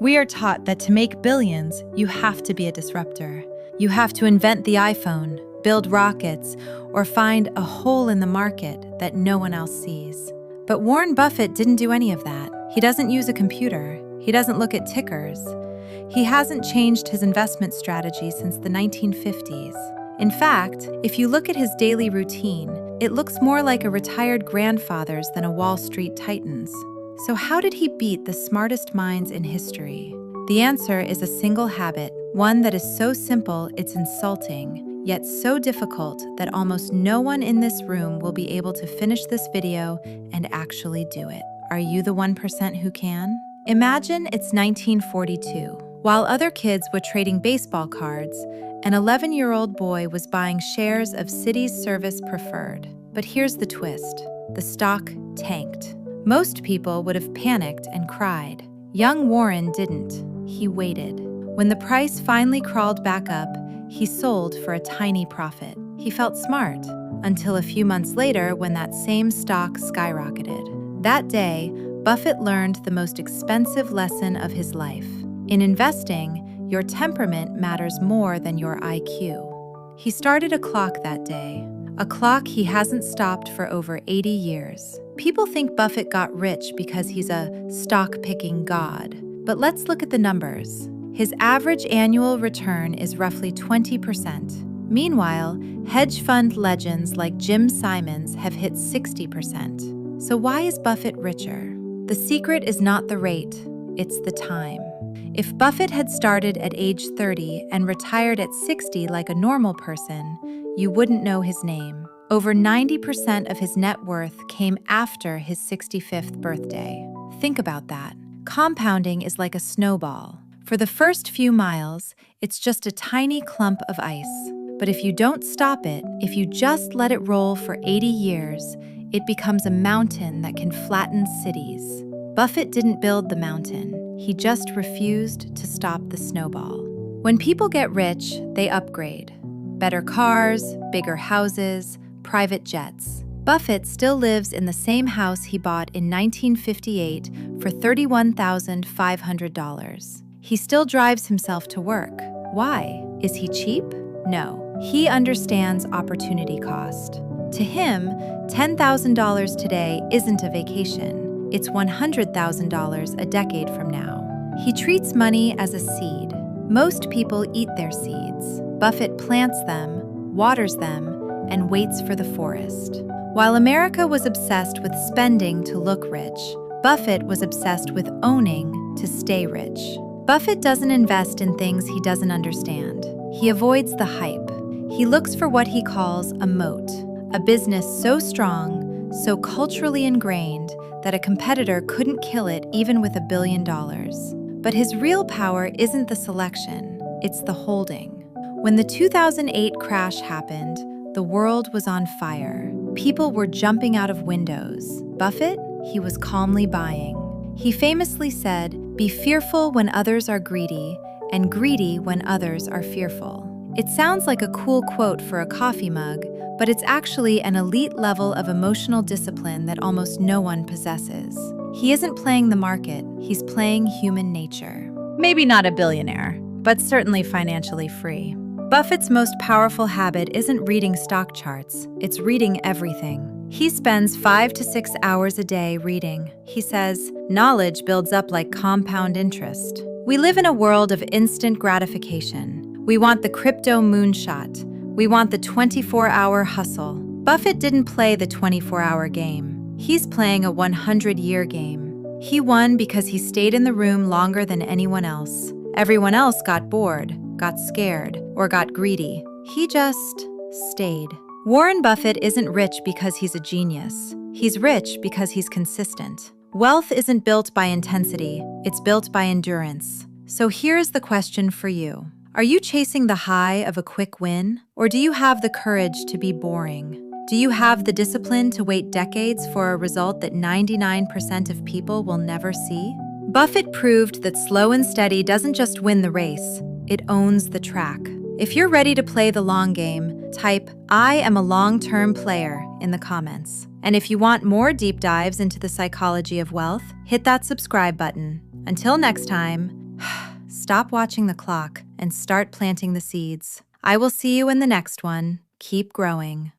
We are taught that to make billions, you have to be a disruptor. You have to invent the iPhone, build rockets, or find a hole in the market that no one else sees. But Warren Buffett didn't do any of that. He doesn't use a computer. He doesn't look at tickers. He hasn't changed his investment strategy since the 1950s. In fact, if you look at his daily routine, it looks more like a retired grandfather's than a Wall Street titan's. So how did he beat the smartest minds in history? The answer is a single habit, one that is so simple it's insulting, yet so difficult that almost no one in this room will be able to finish this video and actually do it. Are you the 1% who can? Imagine it's 1942. While other kids were trading baseball cards, an 11-year-old boy was buying shares of Citi's Service Preferred. But here's the twist. The stock tanked. Most people would have panicked and cried. Young Warren didn't. He waited. When the price finally crawled back up, he sold for a tiny profit. He felt smart, until a few months later when that same stock skyrocketed. That day, Buffett learned the most expensive lesson of his life. In investing, your temperament matters more than your IQ. He started a clock that day, a clock he hasn't stopped for over 80 years. People think Buffett got rich because he's a stock-picking god. But let's look at the numbers. His average annual return is roughly 20%. Meanwhile, hedge fund legends like Jim Simons have hit 60%. So why is Buffett richer? The secret is not the rate, it's the time. If Buffett had started at age 30 and retired at 60 like a normal person, you wouldn't know his name. Over 90% of his net worth came after his 65th birthday. Think about that. Compounding is like a snowball. For the first few miles, it's just a tiny clump of ice. But if you don't stop it, if you just let it roll for 80 years, it becomes a mountain that can flatten cities. Buffett didn't build the mountain. He just refused to stop the snowball. When people get rich, they upgrade. Better cars, bigger houses, private jets. Buffett still lives in the same house he bought in 1958 for $31,500. He still drives himself to work. Why? Is he cheap? No. He understands opportunity cost. To him, $10,000 today isn't a vacation. It's $100,000 a decade from now. He treats money as a seed. Most people eat their seeds. Buffett plants them, waters them, and waits for the forest. While America was obsessed with spending to look rich, Buffett was obsessed with owning to stay rich. Buffett doesn't invest in things he doesn't understand. He avoids the hype. He looks for what he calls a moat, a business so strong, so culturally ingrained, that a competitor couldn't kill it even with $1 billion. But his real power isn't the selection, it's the holding. When the 2008 crash happened, the world was on fire. People were jumping out of windows. Buffett, he was calmly buying. He famously said, "Be fearful when others are greedy, and greedy when others are fearful." It sounds like a cool quote for a coffee mug, but it's actually an elite level of emotional discipline that almost no one possesses. He isn't playing the market, he's playing human nature. Maybe not a billionaire, but certainly financially free. Buffett's most powerful habit isn't reading stock charts, it's reading everything. He spends 5 to 6 hours a day reading. He says, knowledge builds up like compound interest. We live in a world of instant gratification. We want the crypto moonshot. We want the 24-hour hustle. Buffett didn't play the 24-hour game. He's playing a 100-year game. He won because he stayed in the room longer than anyone else. Everyone else got bored, got scared, or got greedy. He just stayed. Warren Buffett isn't rich because he's a genius. He's rich because he's consistent. Wealth isn't built by intensity, it's built by endurance. So here's the question for you. Are you chasing the high of a quick win? Or do you have the courage to be boring? Do you have the discipline to wait decades for a result that 99% of people will never see? Buffett proved that slow and steady doesn't just win the race, it owns the track. If you're ready to play the long game, type, "I am a long-term player" in the comments. And if you want more deep dives into the psychology of wealth, hit that subscribe button. Until next time, stop watching the clock and start planting the seeds. I will see you in the next one. Keep growing.